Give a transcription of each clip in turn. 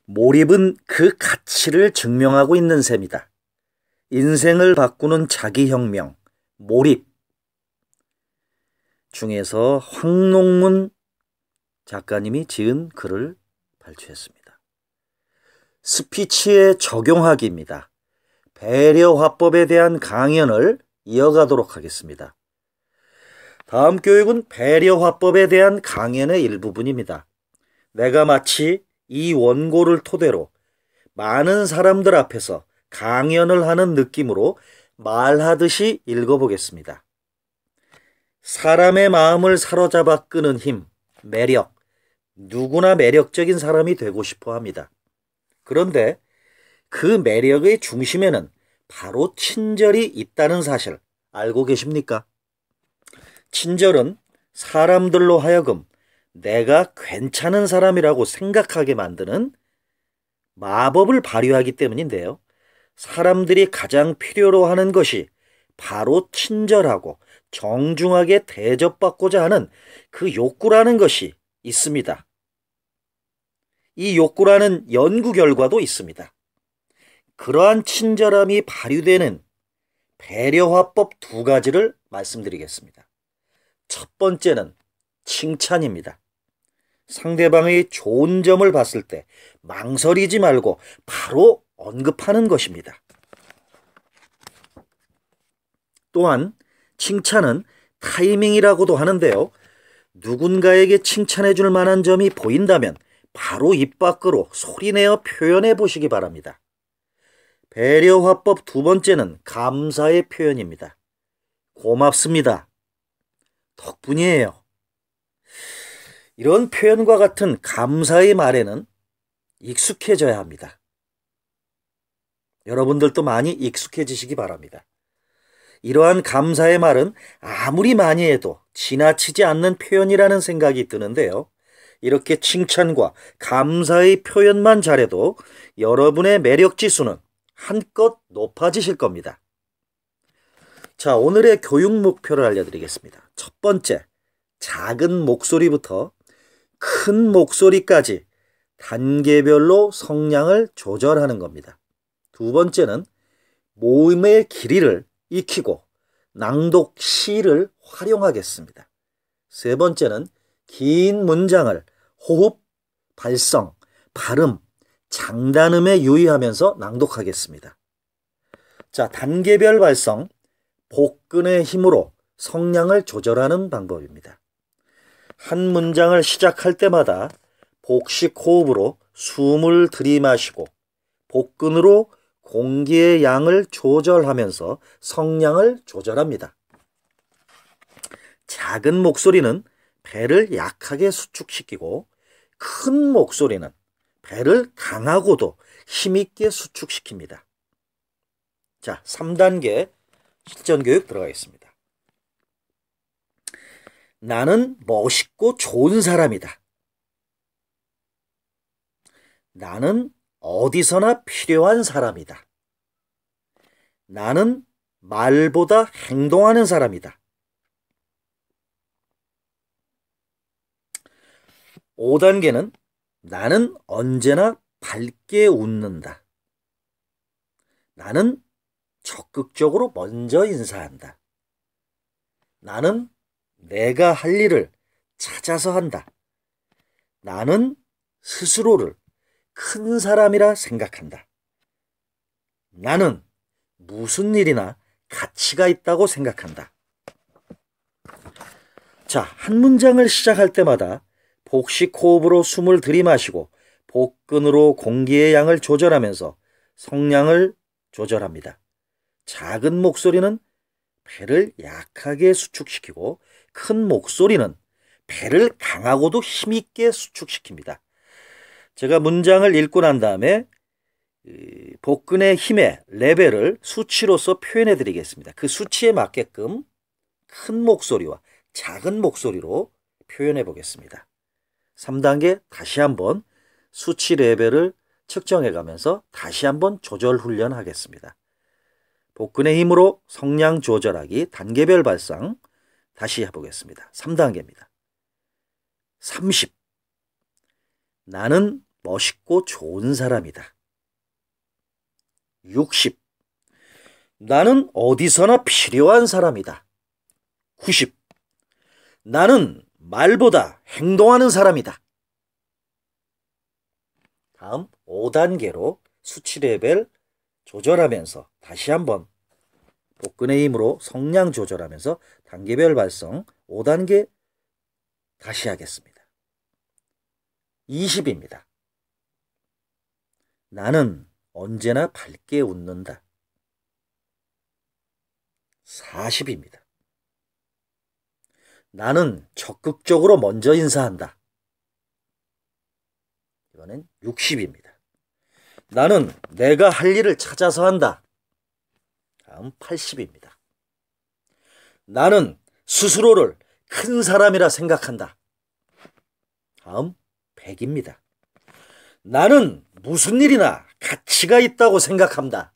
몰입은 그 가치를 증명하고 있는 셈이다. 인생을 바꾸는 자기혁명, 몰입 중에서 황농문 작가님이 지은 글을 발췌했습니다. 스피치의 적용하기입니다. 배려화법에 대한 강연을 이어가도록 하겠습니다. 다음 교육은 배려화법에 대한 강연의 일부분입니다. 내가 마치 이 원고를 토대로 많은 사람들 앞에서 강연을 하는 느낌으로 말하듯이 읽어보겠습니다. 사람의 마음을 사로잡아 끄는 힘, 매력. 누구나 매력적인 사람이 되고 싶어 합니다. 그런데 그 매력의 중심에는 바로 친절이 있다는 사실 알고 계십니까? 친절은 사람들로 하여금 내가 괜찮은 사람이라고 생각하게 만드는 마법을 발휘하기 때문인데요. 사람들이 가장 필요로 하는 것이 바로 친절하고 정중하게 대접받고자 하는 그 욕구라는 것이 있습니다. 이 욕구라는 연구 결과도 있습니다. 그러한 친절함이 발휘되는 배려화법 두 가지를 말씀드리겠습니다. 첫 번째는 칭찬입니다. 상대방의 좋은 점을 봤을 때 망설이지 말고 바로 언급하는 것입니다. 또한 칭찬은 타이밍이라고도 하는데요. 누군가에게 칭찬해 줄 만한 점이 보인다면 바로 입 밖으로 소리내어 표현해 보시기 바랍니다. 배려화법 두 번째는 감사의 표현입니다. 고맙습니다. 덕분이에요. 이런 표현과 같은 감사의 말에는 익숙해져야 합니다. 여러분들도 많이 익숙해지시기 바랍니다. 이러한 감사의 말은 아무리 많이 해도 지나치지 않는 표현이라는 생각이 드는데요. 이렇게 칭찬과 감사의 표현만 잘해도 여러분의 매력 지수는 한껏 높아지실 겁니다. 자, 오늘의 교육 목표를 알려드리겠습니다. 첫 번째, 작은 목소리부터 큰 목소리까지 단계별로 성량을 조절하는 겁니다. 두 번째는 모음의 길이를 익히고 낭독 시를 활용하겠습니다. 세 번째는 긴 문장을 호흡, 발성, 발음, 장단음에 유의하면서 낭독하겠습니다. 자, 단계별 발성, 복근의 힘으로 성량을 조절하는 방법입니다. 한 문장을 시작할 때마다 복식 호흡으로 숨을 들이마시고 복근으로 공기의 양을 조절하면서 성량을 조절합니다. 작은 목소리는 배를 약하게 수축시키고 큰 목소리는 배를 강하고도 힘있게 수축시킵니다. 자, 3단계 실전교육 들어가겠습니다. 나는 멋있고 좋은 사람이다. 나는 어디서나 필요한 사람이다. 나는 말보다 행동하는 사람이다. 5단계는 나는 언제나 밝게 웃는다. 나는 적극적으로 먼저 인사한다. 나는 내가 할 일을 찾아서 한다. 나는 스스로를 큰 사람이라 생각한다. 나는 무슨 일이나 가치가 있다고 생각한다. 자, 한 문장을 시작할 때마다 복식 호흡으로 숨을 들이마시고 복근으로 공기의 양을 조절하면서 성량을 조절합니다. 작은 목소리는 배를 약하게 수축시키고 큰 목소리는 배를 강하고도 힘있게 수축시킵니다. 제가 문장을 읽고 난 다음에 복근의 힘의 레벨을 수치로서 표현해 드리겠습니다. 그 수치에 맞게끔 큰 목소리와 작은 목소리로 표현해 보겠습니다. 3단계 다시 한번 수치 레벨을 측정해 가면서 다시 한번 조절 훈련하겠습니다. 복근의 힘으로 성량 조절하기 단계별 발상 다시 해보겠습니다. 3단계입니다. 30. 나는 멋있고 좋은 사람이다. 60. 나는 어디서나 필요한 사람이다. 90. 나는 말보다 행동하는 사람이다. 다음 5단계로 수치 레벨 조절하면서 다시 한번 복근의 힘으로 성량 조절하면서 단계별 발성 5단계 다시 하겠습니다. 20입니다. 나는 언제나 밝게 웃는다. 40입니다. 나는 적극적으로 먼저 인사한다. 이번엔 60입니다. 나는 내가 할 일을 찾아서 한다. 다음 80입니다. 나는 스스로를 큰 사람이라 생각한다. 다음 100입니다. 나는 무슨 일이나 가치가 있다고 생각한다.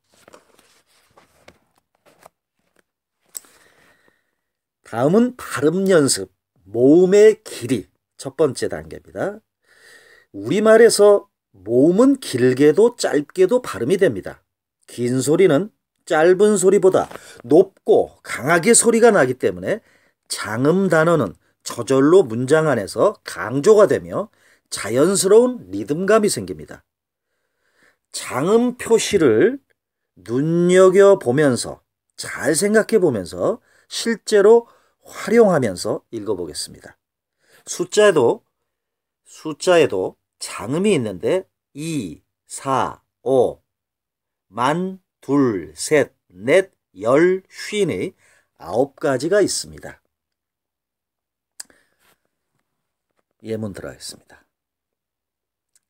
다음은 발음 연습, 모음의 길이 첫 번째 단계입니다. 우리말에서 모음은 길게도 짧게도 발음이 됩니다. 긴 소리는 짧은 소리보다 높고 강하게 소리가 나기 때문에 장음 단어는 저절로 문장 안에서 강조가 되며 자연스러운 리듬감이 생깁니다. 장음 표시를 눈여겨보면서 잘 생각해보면서 실제로 활용하면서 읽어보겠습니다. 숫자에도 장음이 있는데 2, 4, 5, 만, 둘, 셋, 넷, 열, 쉰의 9가지가 있습니다. 예문 들어가겠습니다.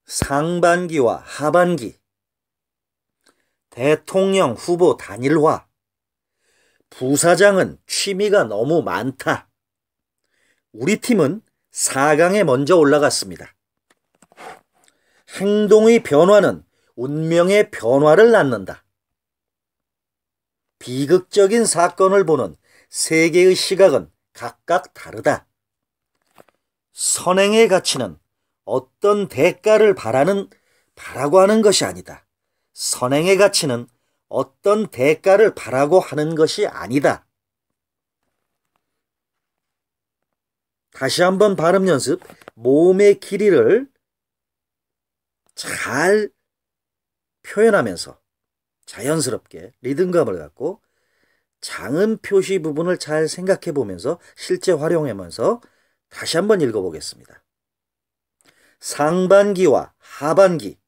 상반기와 하반기, 대통령 후보 단일화, 부사장은 취미가 너무 많다. 우리 팀은 4강에 먼저 올라갔습니다. 행동의 변화는 운명의 변화를 낳는다. 비극적인 사건을 보는 세계의 시각은 각각 다르다. 선행의 가치는 어떤 대가를 바라고 하는 것이 아니다. 선행의 가치는 어떤 대가를 바라고 하는 것이 아니다. 다시 한번 발음 연습. 모음의 길이를 잘 표현하면서 자연스럽게 리듬감을 갖고 장음 표시 부분을 잘 생각해 보면서 실제 활용하면서 다시 한번 읽어보겠습니다. 상반기와 하반기,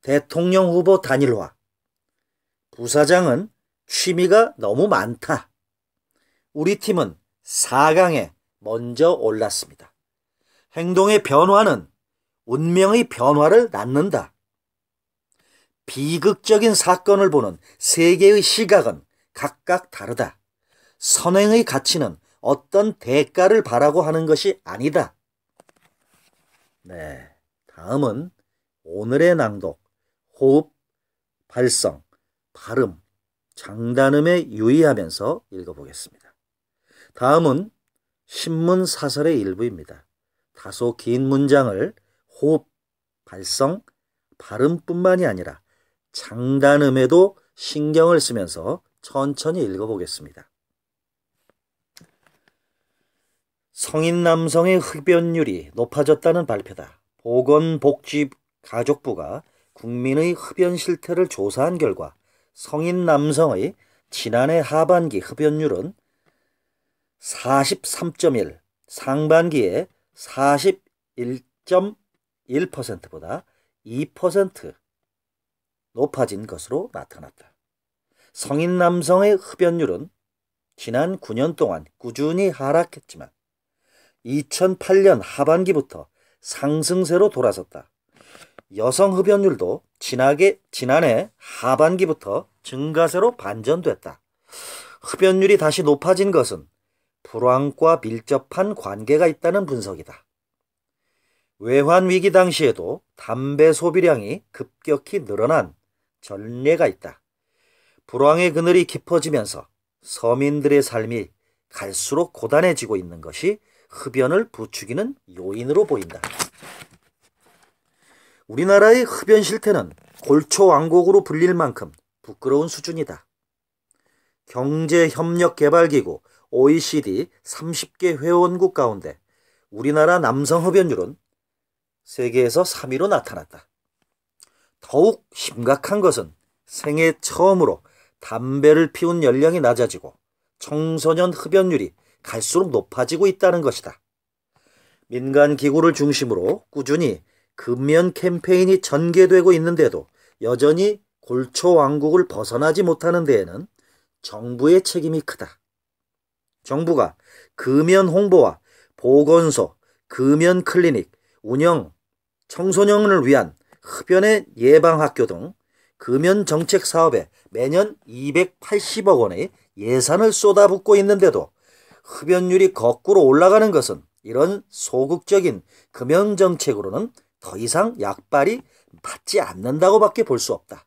대통령 후보 단일화, 부사장은 취미가 너무 많다. 우리 팀은 4강에 먼저 올랐습니다. 행동의 변화는 운명의 변화를 낳는다. 비극적인 사건을 보는 세계의 시각은 각각 다르다. 선행의 가치는 어떤 대가를 바라고 하는 것이 아니다. 네, 다음은 오늘의 낭독, 호흡, 발성, 발음, 장단음에 유의하면서 읽어보겠습니다. 다음은 신문 사설의 일부입니다. 다소 긴 문장을 호흡, 발성, 발음뿐만이 아니라 장단음에도 신경을 쓰면서 천천히 읽어보겠습니다. 성인 남성의 흡연율이 높아졌다는 발표다. 보건복지가족부가 국민의 흡연 실태를 조사한 결과 성인 남성의 지난해 하반기 흡연율은 43.1, 상반기에 41.1%보다 2% 높아진 것으로 나타났다. 성인 남성의 흡연율은 지난 9년 동안 꾸준히 하락했지만 2008년 하반기부터 상승세로 돌아섰다. 여성 흡연율도 지난해 하반기부터 증가세로 반전됐다. 흡연율이 다시 높아진 것은 불황과 밀접한 관계가 있다는 분석이다. 외환위기 당시에도 담배 소비량이 급격히 늘어난 전례가 있다. 불황의 그늘이 깊어지면서 서민들의 삶이 갈수록 고단해지고 있는 것이 흡연을 부추기는 요인으로 보인다. 우리나라의 흡연 실태는 골초왕국으로 불릴 만큼 부끄러운 수준이다. 경제협력개발기구 OECD 30개 회원국 가운데 우리나라 남성 흡연율은 세계에서 3위로 나타났다. 더욱 심각한 것은 생애 처음으로 담배를 피운 연령이 낮아지고 청소년 흡연율이 갈수록 높아지고 있다는 것이다. 민간 기구를 중심으로 꾸준히 금연 캠페인이 전개되고 있는데도 여전히 골초왕국을 벗어나지 못하는 데에는 정부의 책임이 크다. 정부가 금연 홍보와 보건소, 금연 클리닉, 운영, 청소년을 위한 흡연의 예방학교 등 금연 정책 사업에 매년 280억 원의 예산을 쏟아붓고 있는데도 흡연율이 거꾸로 올라가는 것은 이런 소극적인 금연 정책으로는 더 이상 약발이 받지 않는다고밖에 볼 수 없다.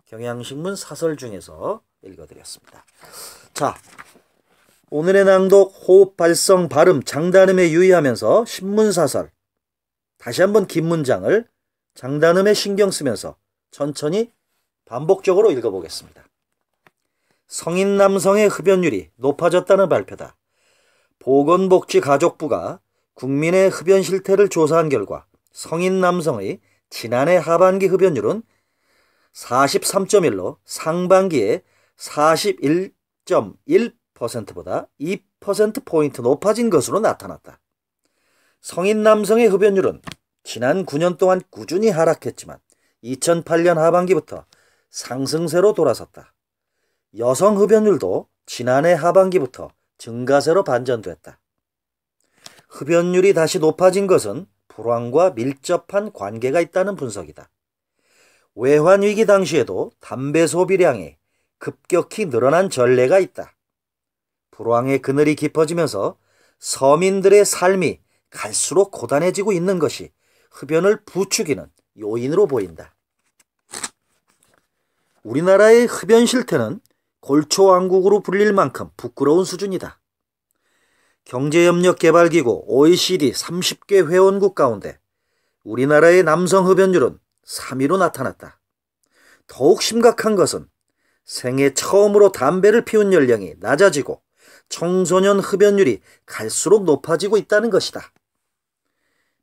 경향신문 사설 중에서 읽어드렸습니다. 자, 오늘의 낭독 호흡, 발성, 발음, 장단음에 유의하면서 신문사설 다시 한번 긴 문장을 장단음에 신경 쓰면서 천천히 반복적으로 읽어보겠습니다. 성인 남성의 흡연율이 높아졌다는 발표다. 보건복지가족부가 국민의 흡연 실태를 조사한 결과 성인 남성의 지난해 하반기 흡연율은 43.1로 상반기에 41.1%보다 2%포인트 높아진 것으로 나타났다. 성인 남성의 흡연율은 지난 9년 동안 꾸준히 하락했지만 2008년 하반기부터 상승세로 돌아섰다. 여성 흡연율도 지난해 하반기부터 증가세로 반전됐다. 흡연율이 다시 높아진 것은 불황과 밀접한 관계가 있다는 분석이다. 외환위기 당시에도 담배 소비량이 급격히 늘어난 전례가 있다. 불황의 그늘이 깊어지면서 서민들의 삶이 갈수록 고단해지고 있는 것이 흡연을 부추기는 요인으로 보인다. 우리나라의 흡연 실태는 골초왕국으로 불릴 만큼 부끄러운 수준이다. 경제협력개발기구 OECD 30개 회원국 가운데 우리나라의 남성 흡연율은 3위로 나타났다. 더욱 심각한 것은 생애 처음으로 담배를 피운 연령이 낮아지고 청소년 흡연율이 갈수록 높아지고 있다는 것이다.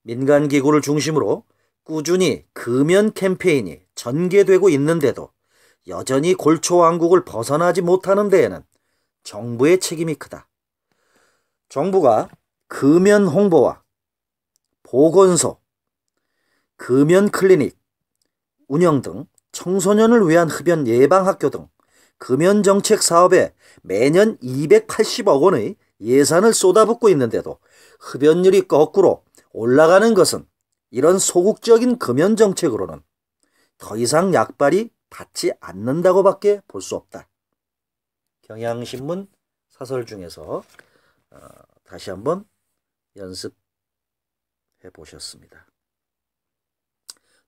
민간기구를 중심으로 꾸준히 금연 캠페인이 전개되고 있는데도 여전히 골초왕국을 벗어나지 못하는 데에는 정부의 책임이 크다. 정부가 금연 홍보와 보건소, 금연 클리닉 운영 등 청소년을 위한 흡연 예방학교 등 금연 정책 사업에 매년 280억 원의 예산을 쏟아붓고 있는데도 흡연율이 거꾸로 올라가는 것은 이런 소극적인 금연 정책으로는 더 이상 약발이 받지 않는다고밖에 볼 수 없다. 경향신문 사설 중에서 다시 한번 연습해 보셨습니다.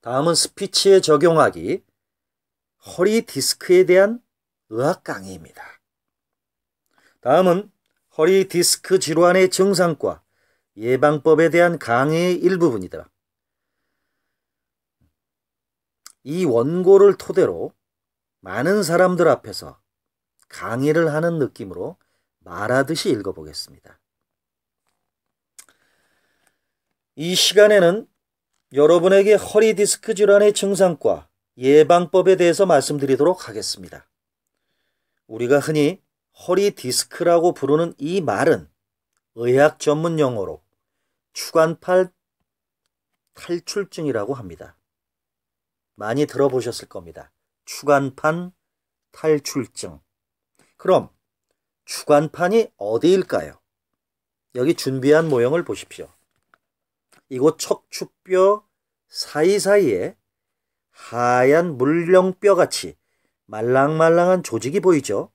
다음은 스피치에 적용하기 허리 디스크에 대한 의학 강의입니다. 다음은 허리 디스크 질환의 증상과 예방법에 대한 강의의 일부분이다. 이 원고를 토대로 많은 사람들 앞에서 강의를 하는 느낌으로 말하듯이 읽어보겠습니다. 이 시간에는 여러분에게 허리 디스크 질환의 증상과 예방법에 대해서 말씀드리도록 하겠습니다. 우리가 흔히 허리 디스크라고 부르는 이 말은 의학 전문 용어로 추간팔 탈출증이라고 합니다. 많이 들어보셨을 겁니다. 추간판 탈출증. 그럼 추간판이 어디일까요? 여기 준비한 모형을 보십시오. 이곳 척추뼈 사이사이에 하얀 물렁뼈같이 말랑말랑한 조직이 보이죠?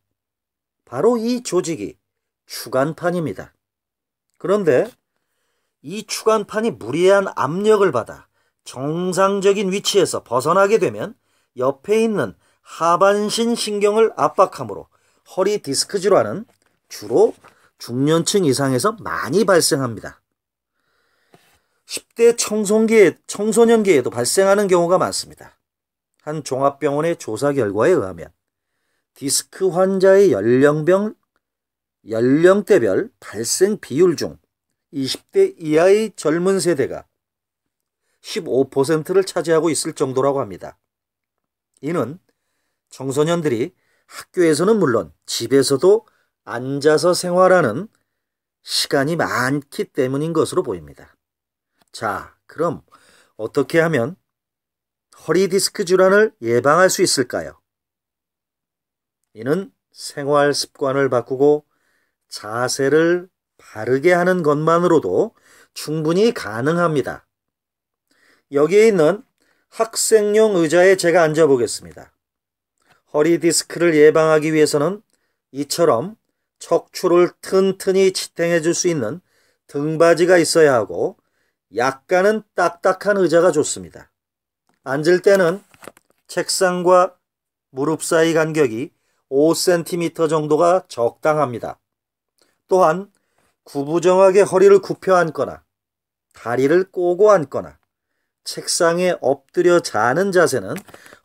바로 이 조직이 추간판입니다. 그런데 이 추간판이 무리한 압력을 받아 정상적인 위치에서 벗어나게 되면 옆에 있는 하반신 신경을 압박하므로 허리 디스크 질환은 주로 중년층 이상에서 많이 발생합니다. 10대 청소년기에도 발생하는 경우가 많습니다. 한 종합병원의 조사 결과에 의하면 디스크 환자의 연령대별 발생 비율 중 20대 이하의 젊은 세대가 15%를 차지하고 있을 정도라고 합니다. 이는 청소년들이 학교에서는 물론 집에서도 앉아서 생활하는 시간이 많기 때문인 것으로 보입니다. 자, 그럼 어떻게 하면 허리 디스크 질환을 예방할 수 있을까요? 이는 생활 습관을 바꾸고 자세를 바르게 하는 것만으로도 충분히 가능합니다. 여기에 있는 학생용 의자에 제가 앉아보겠습니다. 허리 디스크를 예방하기 위해서는 이처럼 척추를 튼튼히 지탱해 줄 수 있는 등받이가 있어야 하고 약간은 딱딱한 의자가 좋습니다. 앉을 때는 책상과 무릎 사이 간격이 5cm 정도가 적당합니다. 또한 구부정하게 허리를 굽혀 앉거나 다리를 꼬고 앉거나 책상에 엎드려 자는 자세는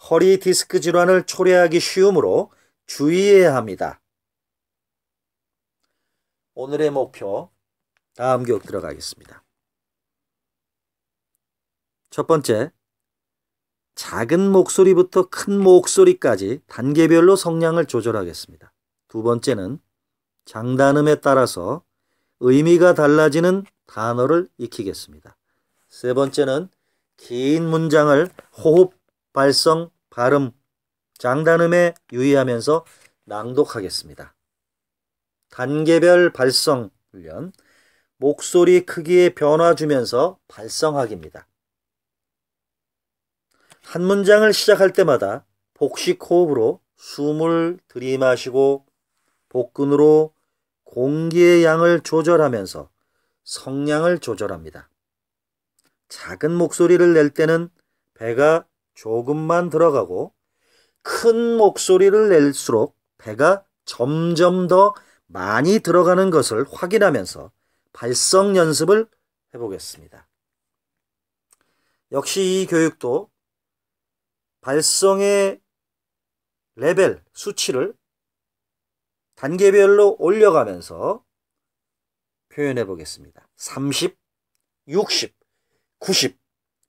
허리 디스크 질환을 초래하기 쉬우므로 주의해야 합니다. 오늘의 목표, 다음 교육 들어가겠습니다. 첫 번째, 작은 목소리부터 큰 목소리까지 단계별로 성량을 조절하겠습니다. 두 번째는 장단음에 따라서 의미가 달라지는 단어를 익히겠습니다. 세 번째는 긴 문장을 호흡, 발성, 발음, 장단음에 유의하면서 낭독하겠습니다. 단계별 발성 훈련, 목소리 크기에 변화 주면서 발성하기입니다. 한 문장을 시작할 때마다 복식 호흡으로 숨을 들이마시고 복근으로 공기의 양을 조절하면서 성량을 조절합니다. 작은 목소리를 낼 때는 배가 조금만 들어가고 큰 목소리를 낼수록 배가 점점 더 많이 들어가는 것을 확인하면서 발성 연습을 해보겠습니다. 역시 이 교육도 발성의 레벨, 수치를 단계별로 올려가면서 표현해 보겠습니다. 30, 60, 90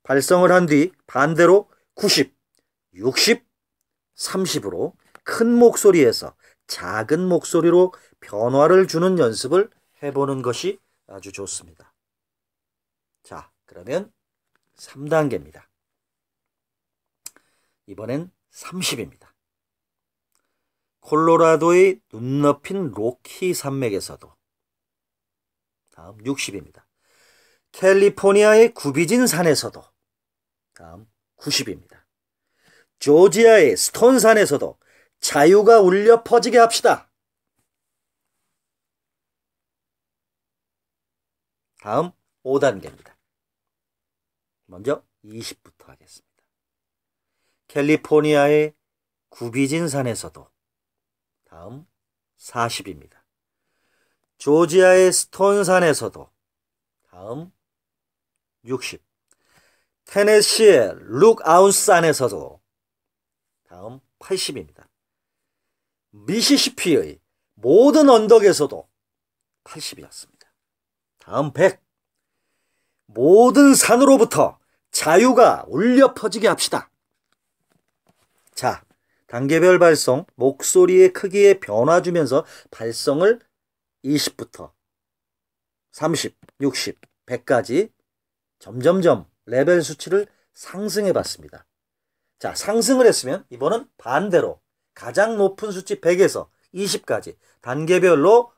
발성을 한 뒤 반대로 90, 60, 30으로 큰 목소리에서 작은 목소리로 변화를 주는 연습을 해보는 것이 아주 좋습니다. 자, 그러면 3단계입니다. 이번엔 30입니다. 콜로라도의 눈 높인 로키 산맥에서도. 다음 60입니다. 캘리포니아의 구비진 산에서도. 다음 90입니다. 조지아의 스톤 산에서도 자유가 울려 퍼지게 합시다. 다음 5단계입니다. 먼저 20부터 하겠습니다. 캘리포니아의 구비진 산에서도. 다음 40입니다. 조지아의 스톤 산에서도. 다음 60. 테네시의 룩아웃 산에서도. 다음 80입니다. 미시시피의 모든 언덕에서도. 80이었습니다. 다음 100. 모든 산으로부터 자유가 울려 퍼지게 합시다. 자, 단계별 발성, 목소리의 크기에 변화 주면서 발성을 20부터 30, 60, 100까지 점점점 레벨 수치를 상승해 봤습니다. 자, 상승을 했으면 이번은 반대로 가장 높은 수치 100에서 20까지 단계별로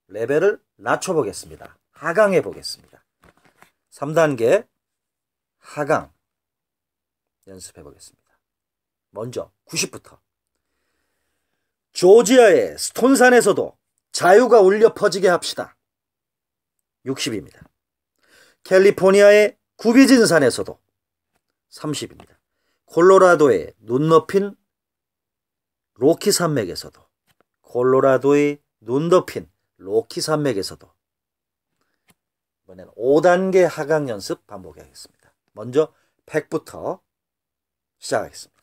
레벨을 낮춰보겠습니다. 하강해 보겠습니다. 3단계 하강 연습해 보겠습니다. 먼저 90부터. 조지아의 스톤산에서도 자유가 울려 퍼지게 합시다. 60입니다. 캘리포니아의 구비진 산에서도. 30입니다. 콜로라도의 눈 높인 로키 산맥에서도. 콜로라도의 눈 덮인 로키 산맥에서도. 이번에는 5단계 하강 연습 반복하겠습니다. 먼저 100부터 시작하겠습니다.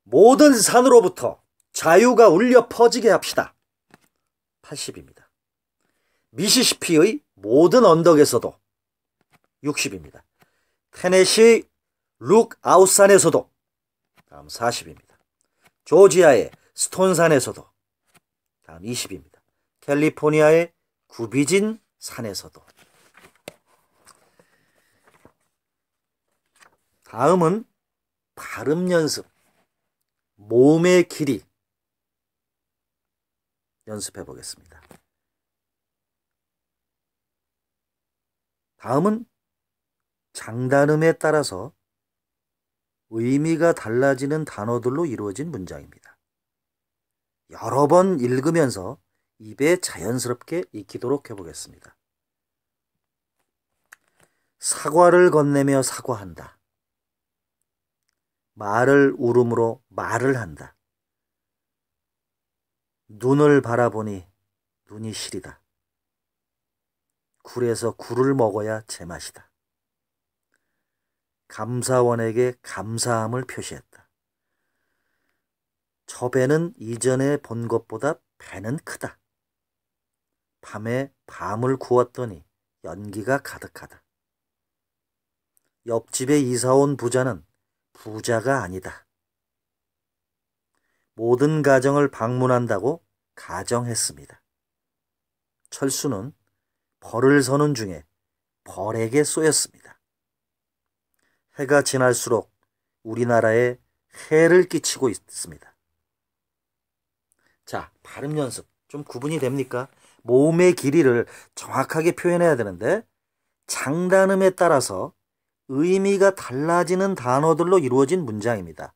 모든 산으로부터 자유가 울려 퍼지게 합시다. 80입니다. 미시시피의 모든 언덕에서도 60입니다. 테네시 룩아웃산에서도 다음 40입니다. 조지아의 스톤산에서도 다음 20입니다. 캘리포니아의 구비진 산에서도. 다음은 발음 연습, 몸의 길이 연습해 보겠습니다. 다음은 장단음에 따라서 의미가 달라지는 단어들로 이루어진 문장입니다. 여러 번 읽으면서 입에 자연스럽게 익히도록 해보겠습니다. 사과를 건네며 사과한다. 말을 울음으로 말을 한다. 눈을 바라보니 눈이 시리다. 굴에서 굴을 먹어야 제맛이다. 감사원에게 감사함을 표시했다. 저 배는 이전에 본 것보다 배는 크다. 밤에 밤을 구웠더니 연기가 가득하다. 옆집에 이사온 부자는 부자가 아니다. 모든 가정을 방문한다고 가정했습니다. 철수는 벌을 서는 중에 벌에게 쏘였습니다. 해가 지날수록 우리나라에 해를 끼치고 있습니다. 자, 발음 연습 좀 구분이 됩니까? 몸의 길이를 정확하게 표현해야 되는데 장단음에 따라서 의미가 달라지는 단어들로 이루어진 문장입니다.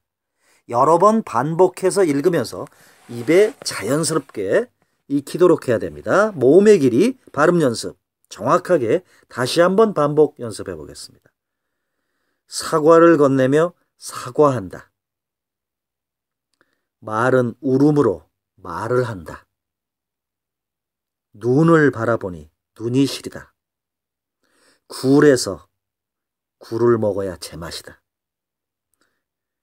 여러 번 반복해서 읽으면서 입에 자연스럽게 익히도록 해야 됩니다. 몸의 길이 발음 연습 정확하게 다시 한번 반복 연습해 보겠습니다. 사과를 건네며 사과한다. 말은 울음으로 말을 한다. 눈을 바라보니 눈이 시리다. 굴에서 굴을 먹어야 제맛이다.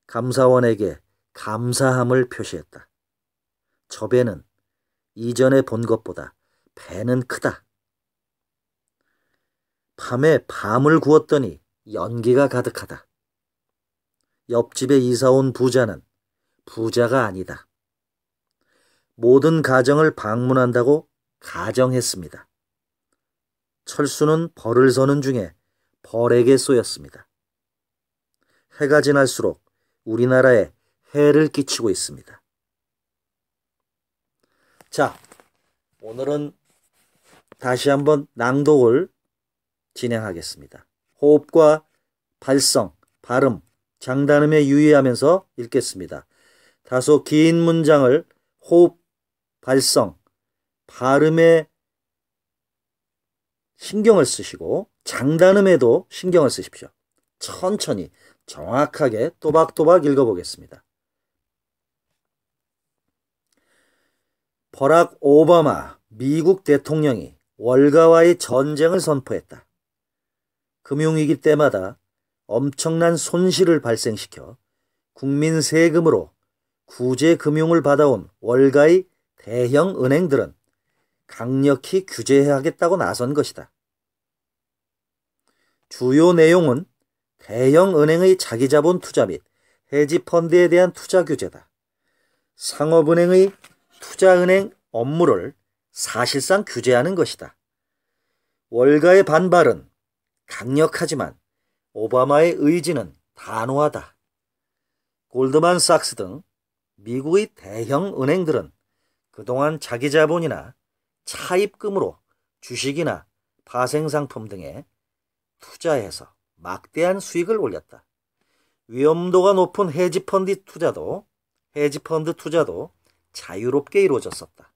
감사원에게 감사함을 표시했다. 저 배는 이전에 본 것보다 배는 크다. 밤에 밤을 구웠더니 연기가 가득하다. 옆집에 이사온 부자는 부자가 아니다. 모든 가정을 방문한다고 가정했습니다. 철수는 벌을 서는 중에 벌에게 쏘였습니다. 해가 지날수록 우리나라에 해를 끼치고 있습니다. 자, 오늘은 다시 한번 낭독을 진행하겠습니다. 호흡과 발성, 발음, 장단음에 유의하면서 읽겠습니다. 다소 긴 문장을 호흡, 발성, 발음에 신경을 쓰시고 장단음에도 신경을 쓰십시오. 천천히 정확하게 또박또박 읽어보겠습니다. 버락 오바마 미국 대통령이 월가와의 전쟁을 선포했다. 금융위기 때마다 엄청난 손실을 발생시켜 국민 세금으로 구제금융을 받아온 월가의 대형 은행들은 강력히 규제하겠다고 나선 것이다. 주요 내용은 대형 은행의 자기자본 투자 및 헤지펀드에 대한 투자 규제다. 상업은행의 투자은행 업무를 사실상 규제하는 것이다. 월가의 반발은 강력하지만 오바마의 의지는 단호하다. 골드만삭스 등 미국의 대형 은행들은 그동안 자기 자본이나 차입금으로 주식이나 파생상품 등에 투자해서 막대한 수익을 올렸다. 위험도가 높은 헤지펀드 투자도 자유롭게 이루어졌었다.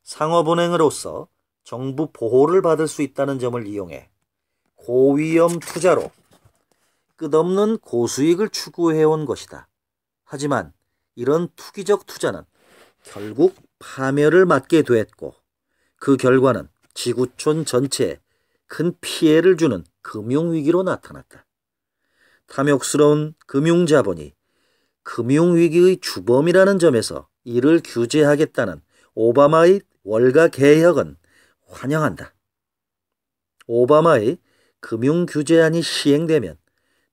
상업은행으로서 정부 보호를 받을 수 있다는 점을 이용해 고위험 투자로 끝없는 고수익을 추구해온 것이다. 하지만 이런 투기적 투자는 결국 파멸을 맞게 되었고 그 결과는 지구촌 전체에 큰 피해를 주는 금융위기로 나타났다. 탐욕스러운 금융자본이 금융위기의 주범이라는 점에서 이를 규제하겠다는 오바마의 월가 개혁은 환영한다. 오바마의 금융규제안이 시행되면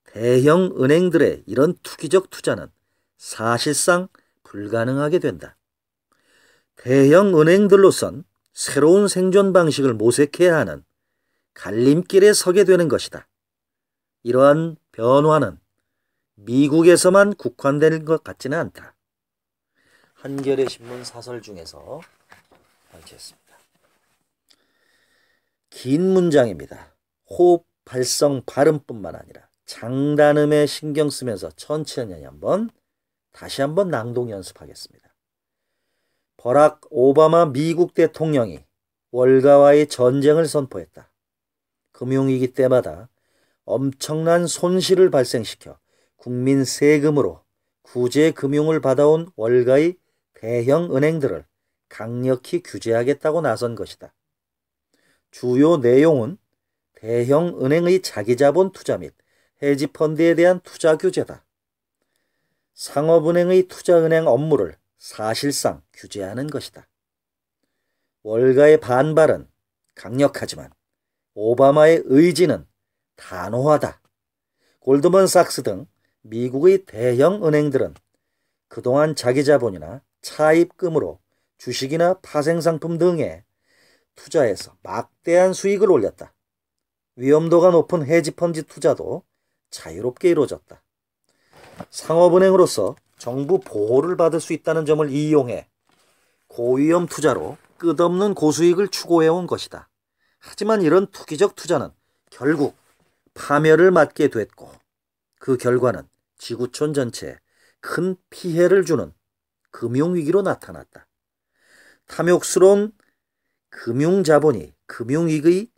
대형 은행들의 이런 투기적 투자는 사실상 불가능하게 된다. 대형 은행들로선 새로운 생존 방식을 모색해야 하는 갈림길에 서게 되는 것이다. 이러한 변화는 미국에서만 국한되는 것 같지는 않다. 한겨레 신문 사설 중에서 발췌했습니다. 긴 문장입니다. 호흡, 발성, 발음뿐만 아니라 장단음에 신경 쓰면서 천천히 다시 한번 낭독 연습하겠습니다. 버락 오바마 미국 대통령이 월가와의 전쟁을 선포했다. 금융위기 때마다 엄청난 손실을 발생시켜 국민 세금으로 구제 금융을 받아온 월가의 대형 은행들을 강력히 규제하겠다고 나선 것이다. 주요 내용은 대형 은행의 자기자본 투자 및 헤지펀드에 대한 투자 규제다. 상업은행의 투자은행 업무를 사실상 규제하는 것이다. 월가의 반발은 강력하지만 오바마의 의지는 단호하다. 골드먼삭스 등 미국의 대형 은행들은 그동안 자기 자본이나 차입금으로 주식이나 파생상품 등에 투자해서 막대한 수익을 올렸다. 위험도가 높은 헤지펀드 투자도 자유롭게 이루어졌다. 상업은행으로서 정부 보호를 받을 수 있다는 점을 이용해 고위험 투자로 끝없는 고수익을 추구해온 것이다. 하지만 이런 투기적 투자는 결국 파멸을 맞게 됐고 그 결과는 지구촌 전체에 큰 피해를 주는 금융위기로 나타났다. 탐욕스러운 금융자본이 금융위기의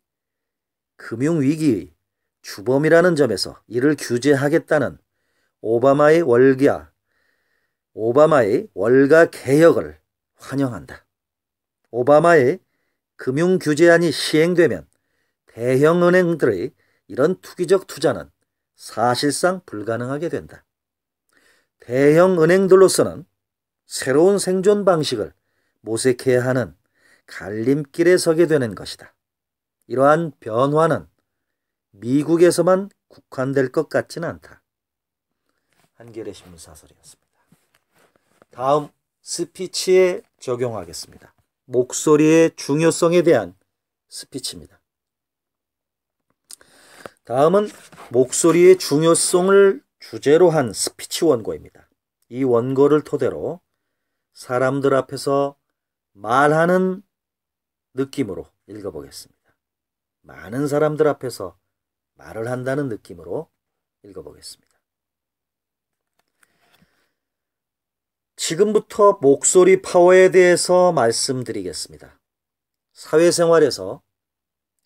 주범이라는 점에서 이를 규제하겠다는 오바마의 월가 개혁을 환영한다. 오바마의 금융규제안이 시행되면 대형 은행들의 이런 투기적 투자는 사실상 불가능하게 된다. 대형 은행들로서는 새로운 생존 방식을 모색해야 하는 갈림길에 서게 되는 것이다. 이러한 변화는 미국에서만 국한될 것 같지는 않다. 한겨레 신문 사설이었습니다. 다음 스피치에 적용하겠습니다. 목소리의 중요성에 대한 스피치입니다. 다음은 목소리의 중요성을 주제로 한 스피치 원고입니다. 이 원고를 토대로 사람들 앞에서 말하는 느낌으로 읽어보겠습니다. 많은 사람들 앞에서 말을 한다는 느낌으로 읽어보겠습니다. 지금부터 목소리 파워에 대해서 말씀드리겠습니다. 사회생활에서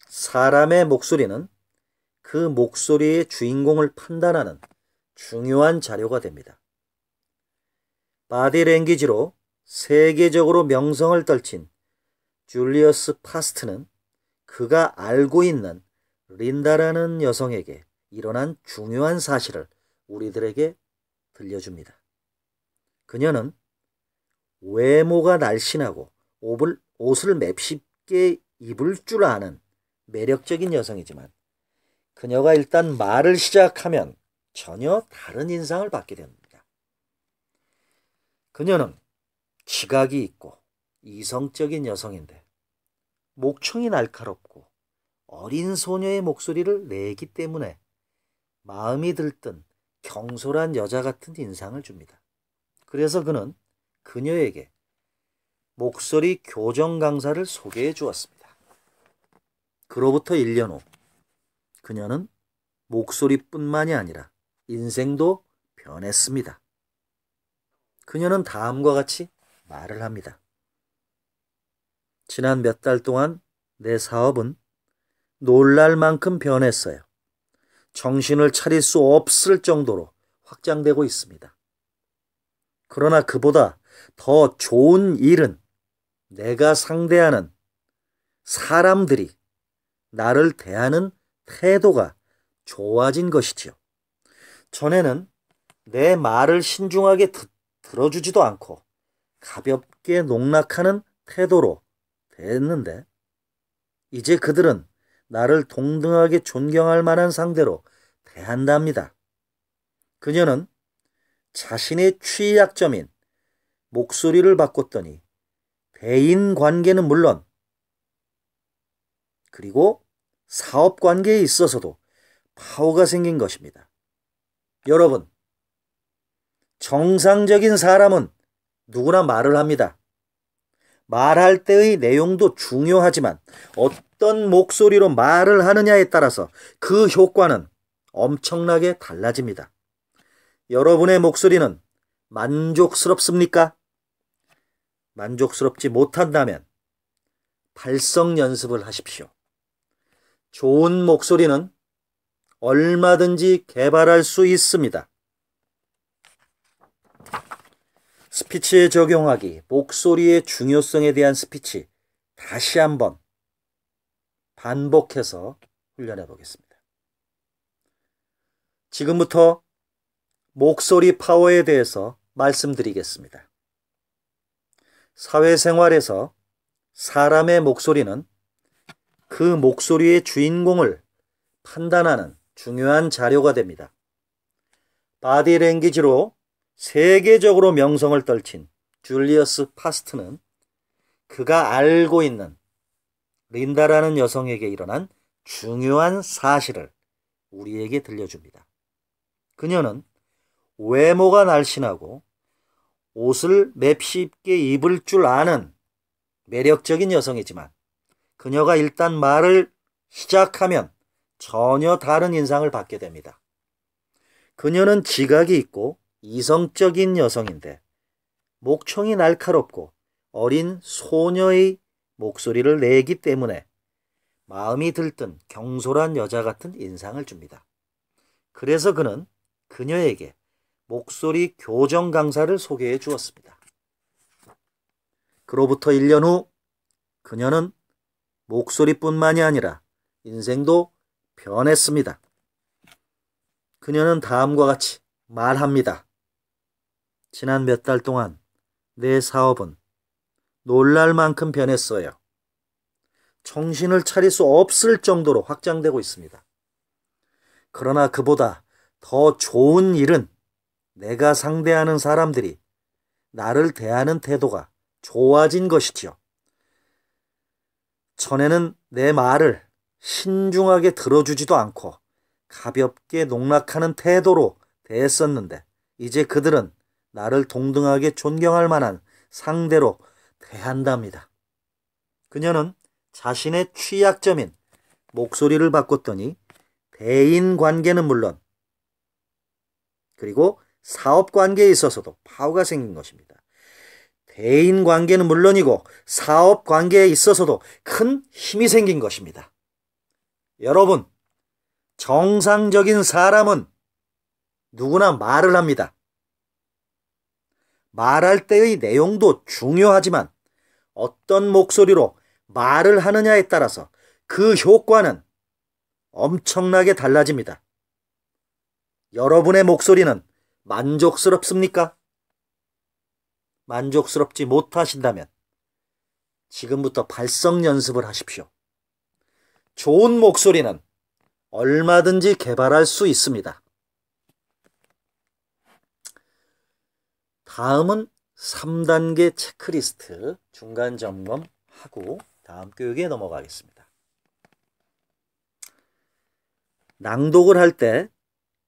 사람의 목소리는 그 목소리의 주인공을 판단하는 중요한 자료가 됩니다. 바디랭귀지로 세계적으로 명성을 떨친 줄리어스 파스트는 그가 알고 있는 린다라는 여성에게 일어난 중요한 사실을 우리들에게 들려줍니다. 그녀는 외모가 날씬하고 옷을 맵쉽게 입을 줄 아는 매력적인 여성이지만 그녀가 일단 말을 시작하면 전혀 다른 인상을 받게 됩니다. 그녀는 지각이 있고 이성적인 여성인데 목청이 날카롭고 어린 소녀의 목소리를 내기 때문에 마음이 들뜬 경솔한 여자 같은 인상을 줍니다. 그래서 그는 그녀에게 목소리 교정 강사를 소개해 주었습니다. 그로부터 1년 후 그녀는 목소리뿐만이 아니라 인생도 변했습니다. 그녀는 다음과 같이 말을 합니다. 지난 몇 달 동안 내 사업은 놀랄 만큼 변했어요. 정신을 차릴 수 없을 정도로 확장되고 있습니다. 그러나 그보다 더 좋은 일은 내가 상대하는 사람들이 나를 대하는 태도가 좋아진 것이지요. 전에는 내 말을 신중하게 들어주지도 않고 가볍게 농락하는 태도로 대했는데 이제 그들은 나를 동등하게 존경할 만한 상대로 대한답니다. 그녀는 자신의 취약점인 목소리를 바꿨더니 대인 관계는 물론 그리고 사업 관계에 있어서도 파워가 생긴 것입니다. 여러분, 정상적인 사람은 누구나 말을 합니다. 말할 때의 내용도 중요하지만 어떤 목소리로 말을 하느냐에 따라서 그 효과는 엄청나게 달라집니다. 여러분의 목소리는 만족스럽습니까? 만족스럽지 못한다면 발성 연습을 하십시오. 좋은 목소리는 얼마든지 개발할 수 있습니다. 스피치에 적용하기, 목소리의 중요성에 대한 스피치 다시 한번 반복해서 훈련해 보겠습니다. 지금부터 목소리 파워에 대해서 말씀드리겠습니다. 사회생활에서 사람의 목소리는 그 목소리의 주인공을 판단하는 중요한 자료가 됩니다. 바디랭귀지로 세계적으로 명성을 떨친 줄리어스 파스트는 그가 알고 있는 린다라는 여성에게 일어난 중요한 사실을 우리에게 들려줍니다. 그녀는 외모가 날씬하고 옷을 맵시입게 입을 줄 아는 매력적인 여성이지만 그녀가 일단 말을 시작하면 전혀 다른 인상을 받게 됩니다. 그녀는 지각이 있고 이성적인 여성인데 목청이 날카롭고 어린 소녀의 목소리를 내기 때문에 마음이 들뜬 경솔한 여자 같은 인상을 줍니다. 그래서 그는 그녀에게 목소리 교정 강사를 소개해 주었습니다. 그로부터 1년 후 그녀는 목소리뿐만이 아니라 인생도 변했습니다. 그녀는 다음과 같이 말합니다. 지난 몇 달 동안 내 사업은 놀랄 만큼 변했어요. 정신을 차릴 수 없을 정도로 확장되고 있습니다. 그러나 그보다 더 좋은 일은 내가 상대하는 사람들이 나를 대하는 태도가 좋아진 것이지요. 전에는 내 말을 신중하게 들어주지도 않고 가볍게 농락하는 태도로 대했었는데 이제 그들은 나를 동등하게 존경할 만한 상대로 대한답니다. 그녀는 자신의 취약점인 목소리를 바꿨더니 대인 관계는 물론 그리고 사업 관계에 있어서도 파워가 생긴 것입니다. 대인 관계는 물론이고 사업 관계에 있어서도 큰 힘이 생긴 것입니다. 여러분, 정상적인 사람은 누구나 말을 합니다. 말할 때의 내용도 중요하지만 어떤 목소리로 말을 하느냐에 따라서 그 효과는 엄청나게 달라집니다. 여러분의 목소리는 만족스럽습니까? 만족스럽지 못하신다면 지금부터 발성 연습을 하십시오. 좋은 목소리는 얼마든지 개발할 수 있습니다. 다음은 3단계 체크리스트 중간 점검하고 다음 교육에 넘어가겠습니다. 낭독을 할 때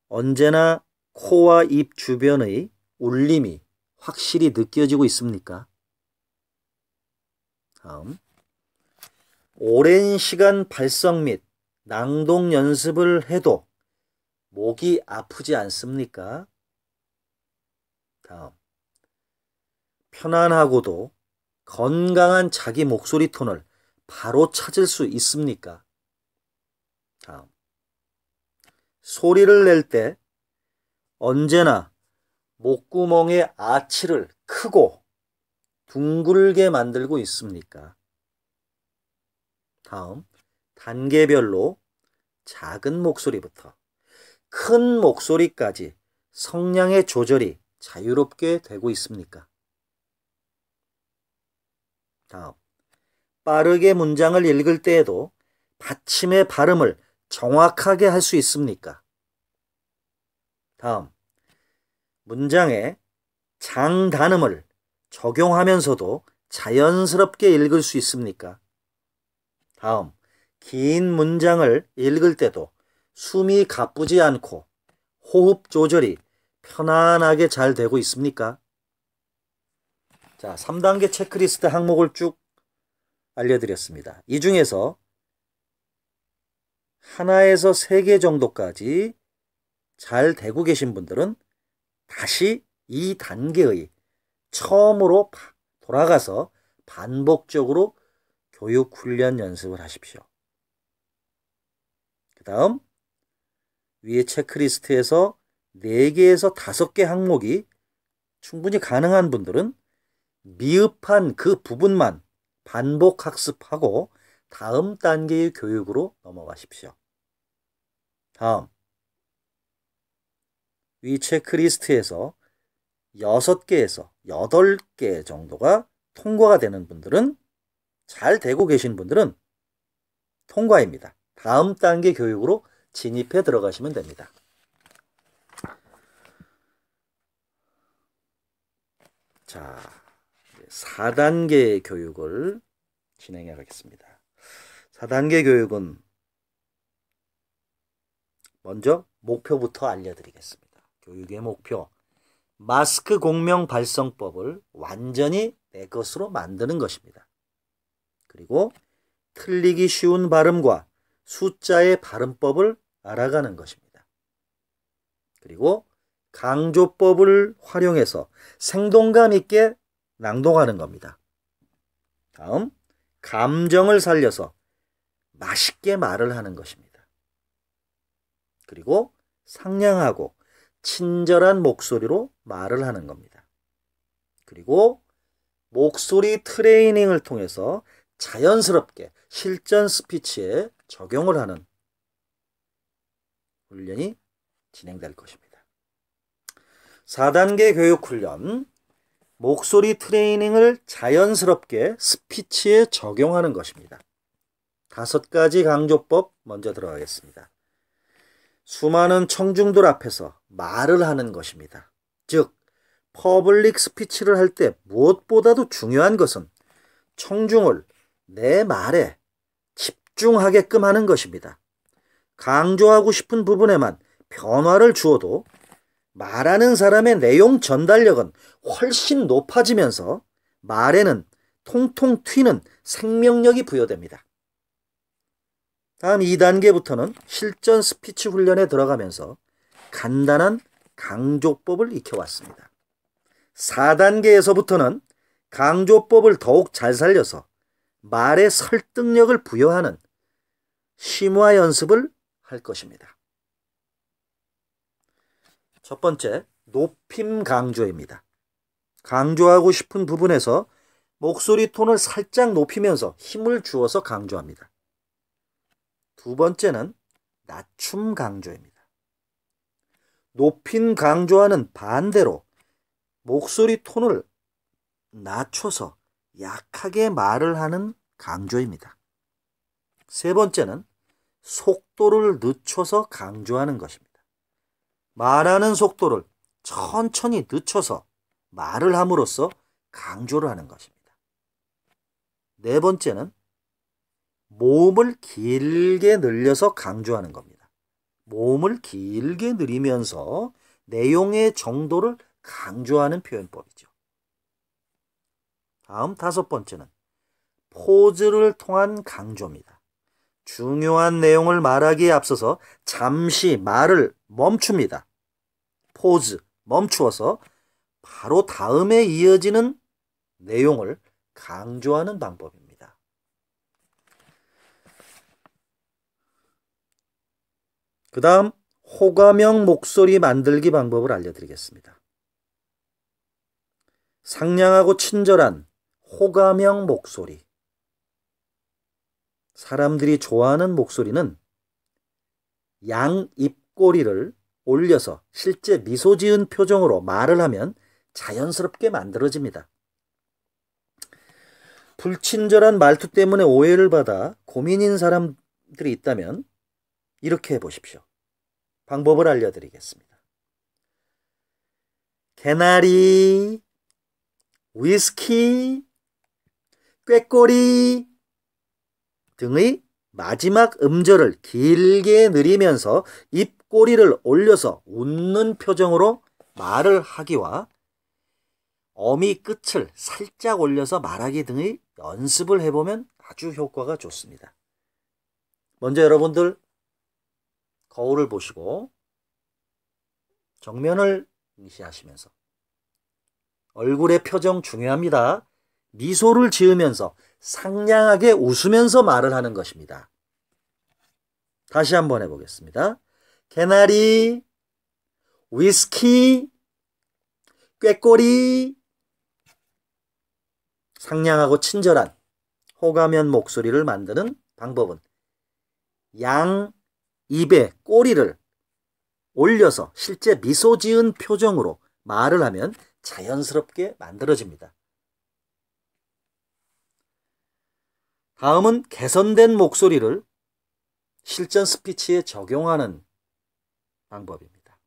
언제나 코와 입 주변의 울림이 확실히 느껴지고 있습니까? 다음, 오랜 시간 발성 및 낭독 연습을 해도 목이 아프지 않습니까? 다음, 편안하고도 건강한 자기 목소리 톤을 바로 찾을 수 있습니까? 다음, 소리를 낼 때 언제나 목구멍의 아치를 크고 둥글게 만들고 있습니까? 다음, 단계별로 작은 목소리부터 큰 목소리까지 성량의 조절이 자유롭게 되고 있습니까? 다음, 빠르게 문장을 읽을 때에도 받침의 발음을 정확하게 할 수 있습니까? 다음, 문장에 장단음을 적용하면서도 자연스럽게 읽을 수 있습니까? 다음, 긴 문장을 읽을 때도 숨이 가쁘지 않고 호흡 조절이 편안하게 잘 되고 있습니까? 자, 3단계 체크리스트 항목을 쭉 알려드렸습니다. 이 중에서 하나에서 3개 정도까지 잘 되고 계신 분들은 다시 이 단계의 처음으로 돌아가서 반복적으로 교육 훈련 연습을 하십시오. 그 다음 위에 체크리스트에서 4개에서 5개 항목이 충분히 가능한 분들은 미흡한 그 부분만 반복 학습하고 다음 단계의 교육으로 넘어가십시오. 다음, 위 체크리스트에서 6개에서 8개 정도가 통과가 되는 분들은, 잘 되고 계신 분들은 통과입니다. 다음 단계 교육으로 진입해 들어가시면 됩니다. 자, 4단계 교육을 진행해 가겠습니다. 4단계 교육은 먼저 목표부터 알려드리겠습니다. 교육의 목표, 마스크 공명 발성법을 완전히 내 것으로 만드는 것입니다. 그리고 틀리기 쉬운 발음과 숫자의 발음법을 알아가는 것입니다. 그리고 강조법을 활용해서 생동감 있게 낭독하는 겁니다. 다음, 감정을 살려서 맛있게 말을 하는 것입니다. 그리고 상냥하고 친절한 목소리로 말을 하는 겁니다. 그리고 목소리 트레이닝을 통해서 자연스럽게 실전 스피치에 적용을 하는 훈련이 진행될 것입니다. 4단계 교육 훈련, 목소리 트레이닝을 자연스럽게 스피치에 적용하는 것입니다. 5가지 강조법 먼저 들어가겠습니다. 수많은 청중들 앞에서 말을 하는 것입니다. 즉, 퍼블릭 스피치를 할 때 무엇보다도 중요한 것은 청중을 내 말에 집중하게끔 하는 것입니다. 강조하고 싶은 부분에만 변화를 주어도 말하는 사람의 내용 전달력은 훨씬 높아지면서 말에는 통통 튀는 생명력이 부여됩니다. 다음 2단계부터는 실전 스피치 훈련에 들어가면서 간단한 강조법을 익혀왔습니다. 4단계에서부터는 강조법을 더욱 잘 살려서 말의 설득력을 부여하는 심화 연습을 할 것입니다. 첫 번째, 높임 강조입니다. 강조하고 싶은 부분에서 목소리 톤을 살짝 높이면서 힘을 주어서 강조합니다. 두 번째는 낮춤 강조입니다. 높인 강조와는 반대로 목소리 톤을 낮춰서 약하게 말을 하는 강조입니다. 세 번째는 속도를 늦춰서 강조하는 것입니다. 말하는 속도를 천천히 늦춰서 말을 함으로써 강조를 하는 것입니다. 네 번째는 모음을 길게 늘려서 강조하는 겁니다. 모음을 길게 늘리면서 내용의 정도를 강조하는 표현법이죠. 다음 5번째는 포즈를 통한 강조입니다. 중요한 내용을 말하기에 앞서서 잠시 말을 멈춥니다. 포즈, 멈추어서 바로 다음에 이어지는 내용을 강조하는 방법입니다. 그 다음 호감형 목소리 만들기 방법을 알려드리겠습니다. 상냥하고 친절한 호감형 목소리. 사람들이 좋아하는 목소리는 양 입꼬리를 올려서 실제 미소 지은 표정으로 말을 하면 자연스럽게 만들어집니다. 불친절한 말투 때문에 오해를 받아 고민인 사람들이 있다면 이렇게 해보십시오. 방법을 알려드리겠습니다. 개나리, 위스키, 꾀꼬리 등의 마지막 음절을 길게 느리면서 입꼬리를 올려서 웃는 표정으로 말을 하기와 어미 끝을 살짝 올려서 말하기 등의 연습을 해보면 아주 효과가 좋습니다. 먼저 여러분들 거울을 보시고 정면을 응시하시면서 얼굴의 표정 중요합니다. 미소를 지으면서 상냥하게 웃으면서 말을 하는 것입니다. 다시 한번 해보겠습니다. 개나리, 위스키, 꾀꼬리. 상냥하고 친절한 호감형 목소리를 만드는 방법은 양 입에 꼬리를 올려서 실제 미소 지은 표정으로 말을 하면 자연스럽게 만들어집니다. 다음은 개선된 목소리를 실전 스피치에 적용하는 방법입니다.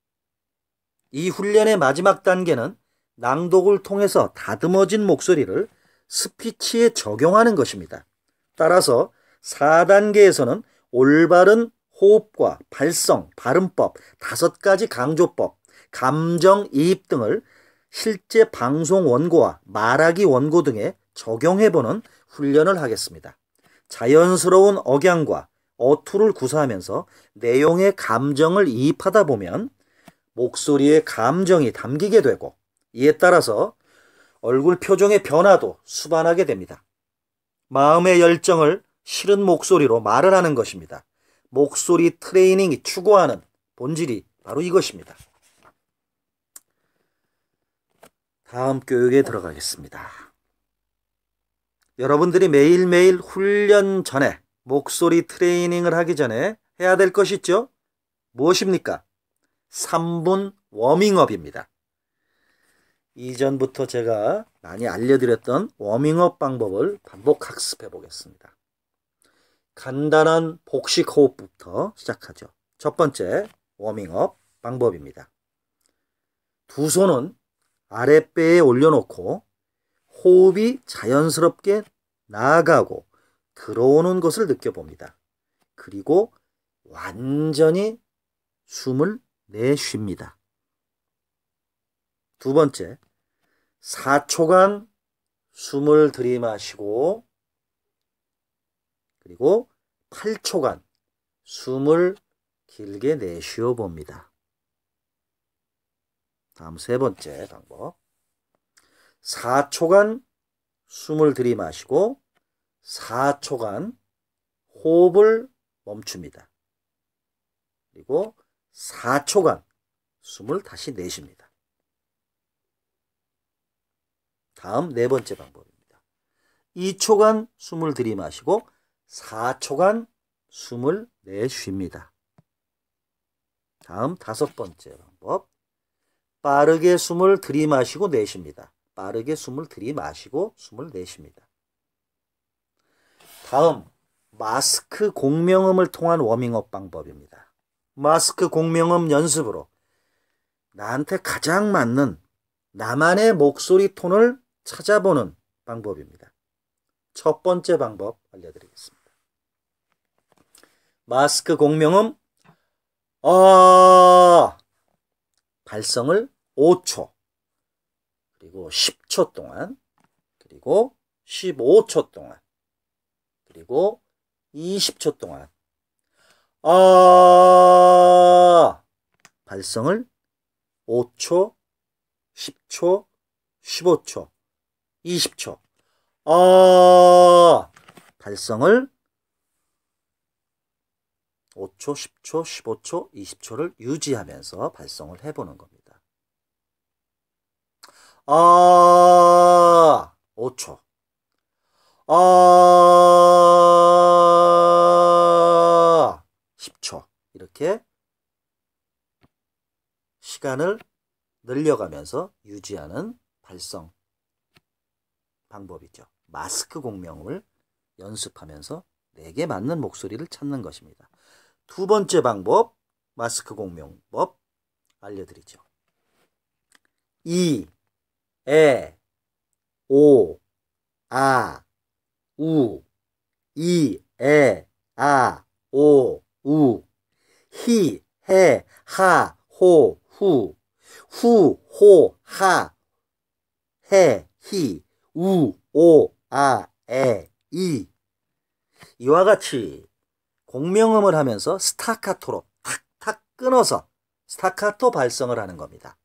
이 훈련의 마지막 단계는 낭독을 통해서 다듬어진 목소리를 스피치에 적용하는 것입니다. 따라서 4단계에서는 올바른 호흡과 발성, 발음법, 5가지 강조법, 감정이입 등을 실제 방송 원고와 말하기 원고 등에 적용해보는 훈련을 하겠습니다. 자연스러운 억양과 어투를 구사하면서 내용의 감정을 이입하다 보면 목소리에 감정이 담기게 되고 이에 따라서 얼굴 표정의 변화도 수반하게 됩니다. 마음의 열정을 실은 목소리로 말을 하는 것입니다. 목소리 트레이닝이 추구하는 본질이 바로 이것입니다. 다음 교육에 들어가겠습니다. 여러분들이 매일매일 훈련 전에 목소리 트레이닝을 하기 전에 해야 될 것이 있죠? 무엇입니까? 3분 워밍업입니다. 이전부터 제가 많이 알려드렸던 워밍업 방법을 반복 학습해 보겠습니다. 간단한 복식 호흡부터 시작하죠. 첫 번째 워밍업 방법입니다. 두 손은 아랫배에 올려놓고 호흡이 자연스럽게 나아가고 들어오는 것을 느껴봅니다. 그리고 완전히 숨을 내쉽니다. 두 번째, 4초간 숨을 들이마시고 그리고 8초간 숨을 길게 내쉬어 봅니다. 다음 세 번째 방법. 4초간 숨을 들이마시고 4초간 호흡을 멈춥니다. 그리고 4초간 숨을 다시 내쉽니다. 다음 네 번째 방법입니다. 2초간 숨을 들이마시고 4초간 숨을 내쉽니다. 다음 다섯 번째 방법. 빠르게 숨을 들이마시고 내쉽니다. 빠르게 숨을 들이마시고 숨을 내쉽니다. 다음 마스크 공명음을 통한 워밍업 방법입니다. 마스크 공명음 연습으로 나한테 가장 맞는 나만의 목소리 톤을 찾아보는 방법입니다. 첫 번째 방법 알려드리겠습니다. 마스크 공명음 발성을 5초 그리고 10초 동안 그리고 15초 동안 그리고 20초 동안 발성을 5초, 10초, 15초, 20초 발성을 5초, 10초, 15초, 20초를 유지하면서 발성을 해보는 겁니다. 5초 시간을 늘려가면서 유지하는 발성 방법이죠. 마스크 공명음을 연습하면서 내게 맞는 목소리를 찾는 것입니다. 두 번째 방법, 마스크 공명법 알려드리죠. 이, 에, 오, 아, 우, 이, 에, 아, 오, 우, 히, 해, 하, 호, 후, 호, 하, 해, 히, 우, 오, 아, 에, 이. 이와 같이 공명음을 하면서 스타카토로 탁탁 끊어서 스타카토 발성을 하는 겁니다.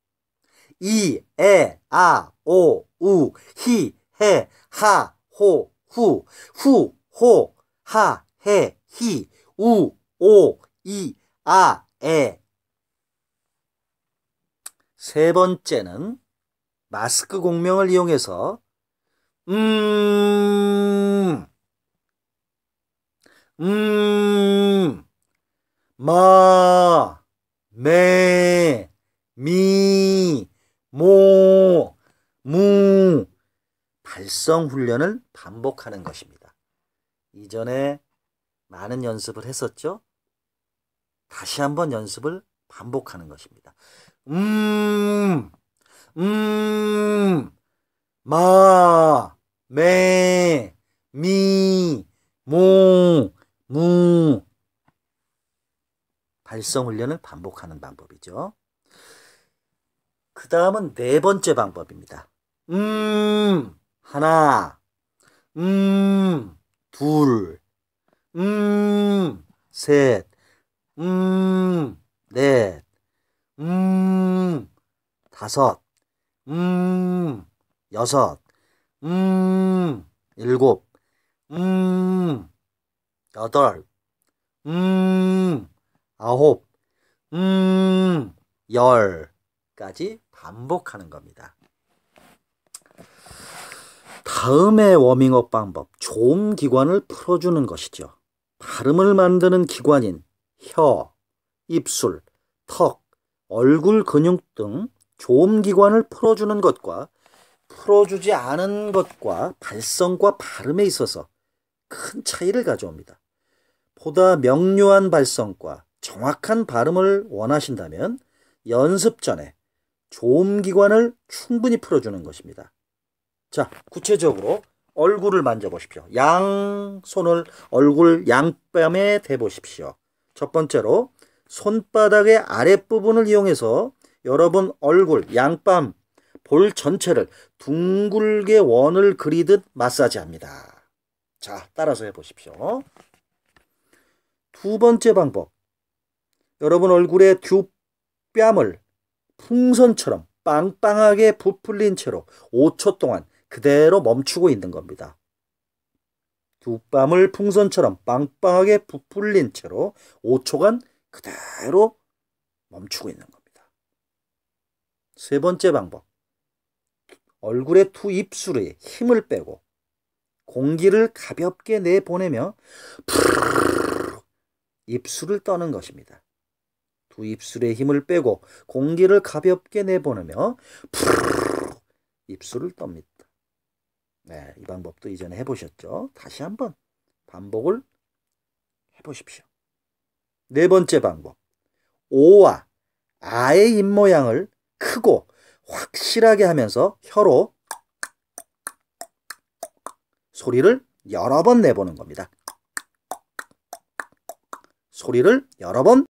이, 에, 아, 오, 우, 히, 해, 하, 호, 후, 호, 하, 해, 히, 우, 오, 이, 아, 에. 세 번째는 마스크 공명을 이용해서 마, 매, 미, 모, 무 발성 훈련을 반복하는 것입니다. 이전에 많은 연습을 했었죠? 다시 한번 연습을 반복하는 것입니다. 마, 매, 미, 모, 무 발성 훈련을 반복하는 방법이죠. 그 다음은 네 번째 방법입니다. 하나, 둘, 셋, 넷, 다섯, 여섯, 일곱, 여덟, 아홉, 열까지 반복하는 겁니다. 다음의 워밍업 방법, 조음기관을 풀어주는 것이죠. 발음을 만드는 기관인 혀, 입술, 턱, 얼굴 근육 등 조음기관을 풀어주는 것과 풀어주지 않은 것과 발성과 발음에 있어서 큰 차이를 가져옵니다. 보다 명료한 발성과 정확한 발음을 원하신다면 연습 전에 조음기관을 충분히 풀어주는 것입니다. 자, 구체적으로 얼굴을 만져보십시오. 양손을 얼굴 양뺨에 대보십시오. 첫 번째로 손바닥의 아랫부분을 이용해서 여러분 얼굴 양뺨 볼 전체를 둥글게 원을 그리듯 마사지합니다. 자, 따라서 해보십시오. 두 번째 방법, 여러분 얼굴의 뒷뺨을 풍선처럼 빵빵하게 부풀린 채로 5초 동안 그대로 멈추고 있는 겁니다. 뒷밤을 풍선처럼 빵빵하게 부풀린 채로 5초간 그대로 멈추고 있는 겁니다. 세 번째 방법, 얼굴의 두 입술에 힘을 빼고 공기를 가볍게 내보내며 입술을 떠는 것입니다. 두 입술에 힘을 빼고 공기를 가볍게 내보내며 입술을 떱니다. 네, 이 방법도 이전에 해보셨죠? 다시 한번 반복을 해보십시오. 네 번째 방법, 오와 아의 입모양을 크고 확실하게 하면서 혀로 소리를 여러 번 내보는 겁니다. 소리를 여러 번